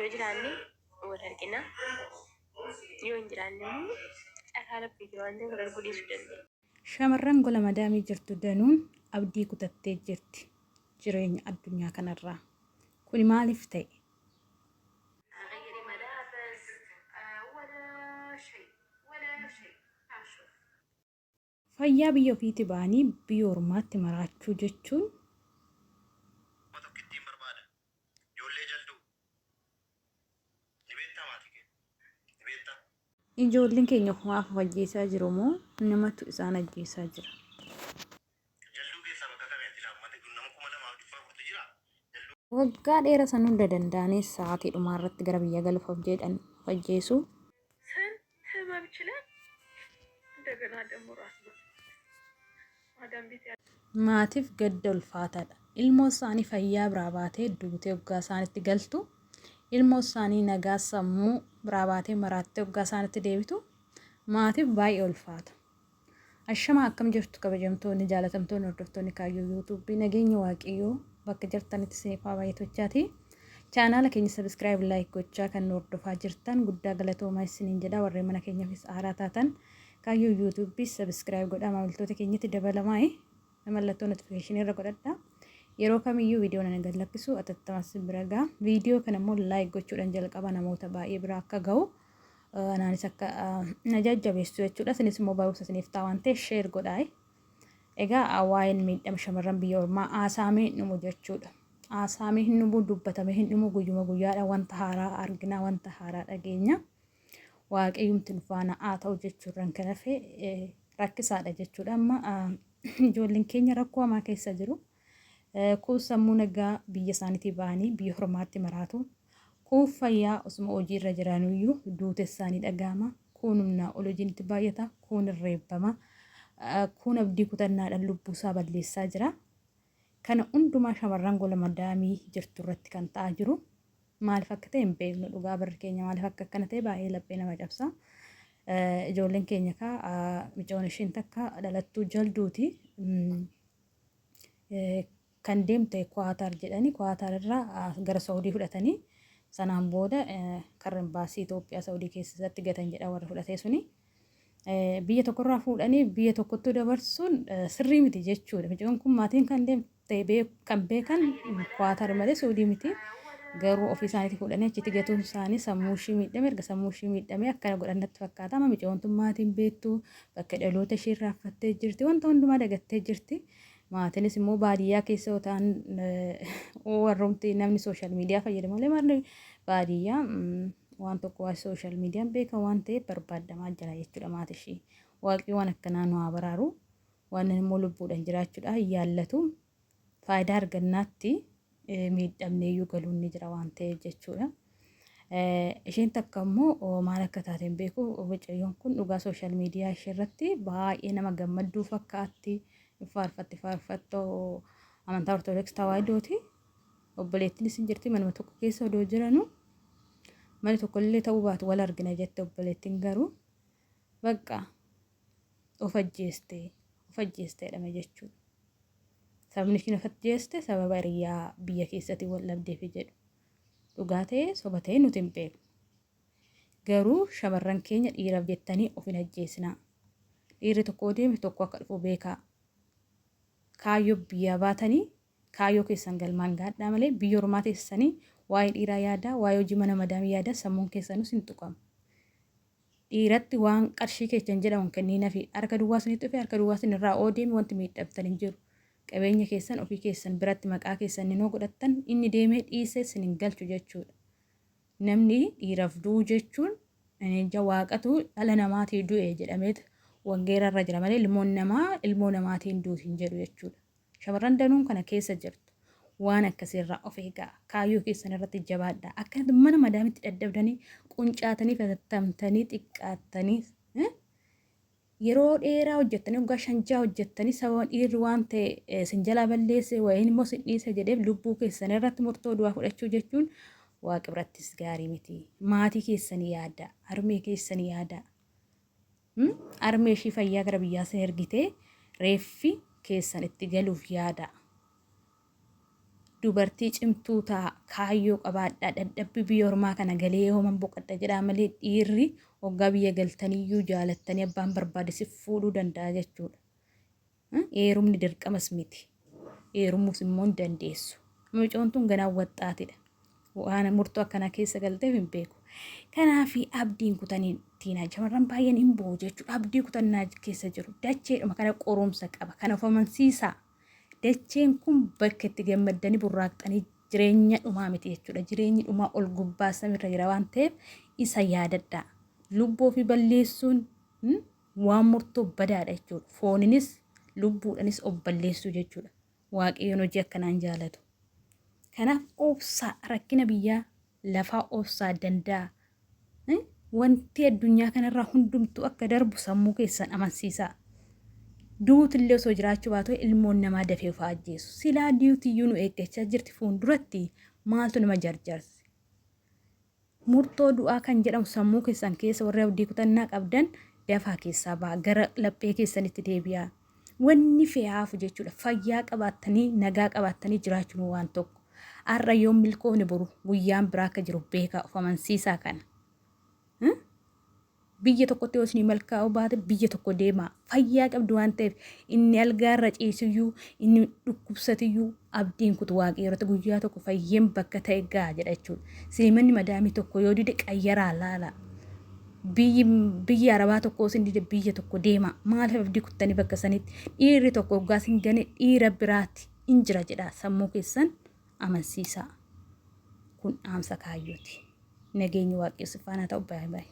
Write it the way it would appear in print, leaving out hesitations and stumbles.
yoo jiraanne wal argina yoo hin jiraanne immoo carraa rabbii waan ta'eef wal arguu dhiisuu dandeenya. Shamarran gola madaamii jirtu danuun abdii kutattee jirti jireenya addunyaa kanarraa. Kuni maaliif ta'e? Fayyaa biyya ofiitti ba'anii biyya ormaatti maraachuu jechuun ijoolleen keenya kumaaf ajjeesaa jiru moo namatu isaan ajjeesaa jira? Waggaa dheeraa san hunda danda'anii sa'aatii dhumaa irratti gara biyya galuuf jedhan ajjeesuu. Maatiif gadda ulfaataadha. Ilmoo isaanii fayyaa biraa baatee duutee waggaa isaanitti galtu. Ilmoo isaanii nagaa sammuu biraa baatee maraattee waggaa isaanitti deebitu. Maatiif baay'ee ulfaata. Ashama akkam jirtu kabajamtoonni jaalatamtoonni hordoftoonni kaayyoo yuutuubii nageenya waaqayyoo bakka jirtanitti seefaa baay'atochaati. Chaanaala keenya sabiskiraayib laayik gochaa kan hordofaa jirtan guddaa galatoomaa isiniin jedha. Warreen mana keenyaafis haaraa taatan kaayyoo yuutuubii sabiskiraayib godhaa maamiltoota keenyatti dabalamaa mallattoo notifikashinii irra godhadhaa. Yeroo kamiyyuu viidiyoo nan gadlakkisu atattamas bira ga'a. Viidiyoo kana immoo laayik gochuudhaan jalqaba namoota baay'ee bira akka ga'u anaanis akka na jajjabeessu jechuudha. Isinis immoo barumsa isiniif ta'a waan ta'eef sheer godhaa. Egaa waa'een miidhama shamarran biyya ormaa aasaamee hin dhumu jechuudha. Aasaamee hin dhumu dubbatamee hin dhumu guyyuma guyyaadha wanta haaraa argina wanta haaraa dhageenya. Waaqayyumti nufaana haa ta'u jechuudhaan kan hafe rakkisaadha jechuudha. Amma ijoolleen keenya rakkoo hamaa keessa jiru. Kun sammuu nagaa biyya isaaniitii ba'anii biyya ormaatti maraatu. Kun fayyaa osuma hojiirra jiraniyyuu duute isaanii dhagahama. Kun humnaa ol hojiin itti baay'ata. Kun irreeffama. Kun abdii kutannaadhaan lubbuu isaa balleessaa jira. Kana hundumaa shamarran gola madaamii jirtu irratti kan ta'aa jiru. Maaliif akka ta'e hin beeknu dhugaa barri keenya maaliif akka akkana ta'e baay'ee laphee nama cabsa. Ijoolleen keenya micoon isheen takka dhalattuu jalduuti. Kan deemte Kwaatar jedhanii Kwaatar irraa gara Saawudii fudhatanii sanaan booda karra imbaasii Itoophiyaa Saawudii keessatti gatan jedha warra fudhatee suni. Biyya tokkorraa fuudhanii biyya tokkotti dabarsuun sirrii miti jechuudha. Micoon kun maatiin kan deemte kan beekan Kwaatar malee Saawudii miti. Garuu ofii isaaniitii fuudhanii achitti gatuun isaanii sammuu ishii miidhame erga sammuu ishii miidhame akkana godhannatti fakkaata. Amma micoon tun maatiin beektu bakka dhaloota ishee irraanfattee jirti wanta hundumaa dagattee jirti. Maatiinis immoo baadiyyaa keessa yoo ta'an warroomti namni sooshaal miidiyaa fayyadamu malee marni baadiyyaa waan tokko waan sooshaal miidiyaan beekan waan ta'eef barbaadamaa jira jechuudha maatii ishee. Waaqni waan akkanaa nu haa baraaru waan immoo lubbuudhaan jiraachuudha yaallatu faayidaa argannaatti miidhamnee iyyuu galuun ni jira waan ta'eef jechuudha. Isheen takka immoo maal akka taateen beeku mucayyoon kun dhugaa sooshaal miidiyaa ishee irratti baay'ee nama gammadduu fakkaatti. Faarfattoo amantaa Ortodoksii Tawaahidooti. Obboleettiinis hin jirti manuma tokko keessa odoo jiranu mana tokkollee ta'uu baatu wal argina jette obboleettiin garuu bakka of ajjeesteedhame jechuudha. Sabni isheen of ajjeeste sababa hiriyaa biyya keessatti wal dhabdeef jedhu. Dhugaa ta'ee soba ta'ee nuti hin beeknu. Garuu shamarran keenya dhiiraaf jettanii of hin ajjeesinaa. Dhiirri tokko deeme tokko akka dhufu beekaa. Kaayyoo biyya baatanii kaayyoo keessan galmaan gaadhaa malee biyya ormaa teessanii waa'ee dhiiraa yaadaa waa'ee hojii mana madaamii yaadaa sammuun keessanus hin tuqamu. Dhiiratti waan qarshii keessan jedhamu kenniina fi harka duwwaa isinitti dhufe harka duwwaa isin irraa deeme wanti miidhamtan hin jiru. Qabeenya keessan ofii keessan biratti maqaa keessan ninoo godhattan inni deemee dhiisee isin hin galchu jechuudha. Namni dhiiraaf du'u jechuun ija waaqatu dhala namaatii du'e jedhameet wangeera irra jira malee ilmoo namaatiin duuti hin jedhu jechuudha. Shamarran danuun kana keessa jirtu waan akkasiirraa of eegaa kaayyoo keessan irratti jabaadhaa. Akka mana madaamitti daddabdanii quncaatanii fayyadamtanii xiqqaattanii yeroo dheeraa hojjettanii waggaa 5 hojjettanii sababa dhiirri waan ta'e sin jalaa balleesse wayiin immoo sin dhiise jedheef lubbuu keessan irratti murtoo du'aa fudhachuu jechuun waaqa birattis gaarii miti. Maatii keessanii yaadaa, harmee keessanii yaadaa. Harmee ishii fayyaa gara biyyaa sin ergitee reeffi keessan itti galuuf yaadaa. dubartii cimtuu ta'a kaayyoo qabaadhaa dadhabbii biyya ormaa kana galee yooman boqadha jedhaa malee dhiirri hoggaa biyya galtaniyyuu jaalattanii abbaan barbaade si fuudhuu danda'a jechuudha. Heerumni dirqamas miti. Heerumuus immoo hin dandeessu. Mucoon tun ganaa waxxaatidha. Waan murtoo akkana keessa galteef hin beeku. Kanaafi abdiin kutanii tiinaa shamarran baay'een hin boo'u jechuudha. Abdii kutannaa keessa jiru. Dacheedhuma kana qorumsa qaba. Kana of amansiisaa. Dacheen kun bakka itti gammaddanii burraaqxanii jireenya dhumaa miti jechuudha. Jireenyi dhumaa ol gubbaa samiirra jira waan ta'eef isa yaadadhaa. Lubbuu fi balleessuun waan murtoo badaadha jechuudha. Fooninis lubbuudhanis of balleessuu jechuudha. Waaqayyoon hojii akkanaan jaalatu. Kanaaf obsaa rakkina biyyaa lafaa obsaa danda'a. Wanti addunyaa kanarraa hundumtuu akka darbu sammuu keessan amansiisaa. Duutillee osoo jiraachuu baatu ilmoon namaa dafee of ajjeesu. Silaa duutiyyuu nu eeggachaa jirti fuulduratti maaltu nama jarjarse. Murtoo du'aa kan jedhamu sammuu keessan keessa warri abdii kutannaa qabdan dafaa keessaa ba'a gara laphee keessanitti deebi'aa. Wanni fe'aafu jechuudha. Fayyaa qabaattanii nagaa qabaattanii jiraachuun waan tokko. Har'a yoo milkoofne boru guyyaan biraa akka jiru beekaa of amansiisaa kana. Biyya tokkotti yoo isin milkaa'uu baate biyya tokko deemaa. Fayyaa qabdu waan ta'eef inni algaarra ciisuyyuu inni dhukkubsatuyyuu abdiin kutu waaqayyoota guyyaa tokko fayyeen bakka ta'e ga'a jedha jechuudha. Silimanni madaamii tokko yoo dide qayyaraa laala. Biyya arabaa tokko isin dide biyya tokko deema. Maaliif abdii kuttanii bakka sanitti dhiirri tokko hoggaa isin gane dhiira biraatti in jira jedha sammuu keessan amansiisaa. Kun dhaamsa kaayyooti. Nageenyi waaqayyo si faana ta'u baay'ee.